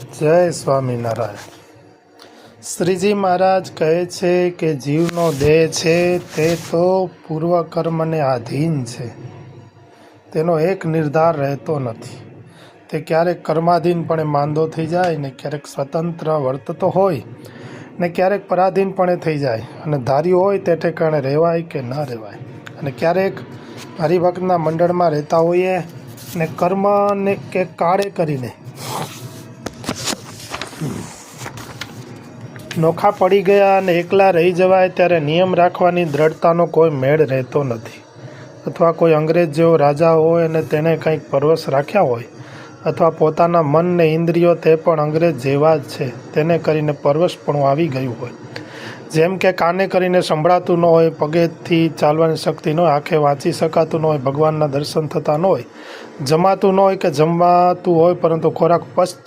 જય સ્વામિનારાયણ. શ્રીજી મહારાજ કહે છે કે જીવનો દેહ છે તે તો પૂર્વકર્મને આધીન છે. તેનો એક નિર્ધાર રહેતો નથી. તે ક્યારેક કર્માધીનપણે માંદો થઈ જાય ને ક્યારેક સ્વતંત્ર વર્તતો હોય ને ક્યારેક પરાધીનપણે થઈ જાય અને ધાર્યું હોય તે ઠેકાણે રહેવાય કે ન રહેવાય. અને ક્યારેક હરિભક્તના મંડળમાં રહેતા હોઈએ ને કર્મને કે કાળે કરીને નોખા પડી ગયા અને એકલા રહી જવાય ત્યારે નિયમ રાખવાની દ્રઢતાનો કોઈ મેળ રહેતો નથી. અથવા કોઈ અંગ્રેજ જેવો રાજા હોય અને તેણે કંઈક પરવશ રાખ્યા હોય અથવા પોતાના મન ને ઇન્દ્રિયો તે પણ અંગ્રેજ જેવા જ છે તેને કરીને પરવશપણું આવી ગયું હોય. જેમ કે કાને કરીને સંભળાતું ન હોય, પગેથી ચાલવાની શક્તિ ન હોય, આંખે વાંચી શકાતું ન હોય, ભગવાનના દર્શન થતા ન હોય, જમાતું ન હોય કે જમવાતું હોય પરંતુ ખોરાક પચતો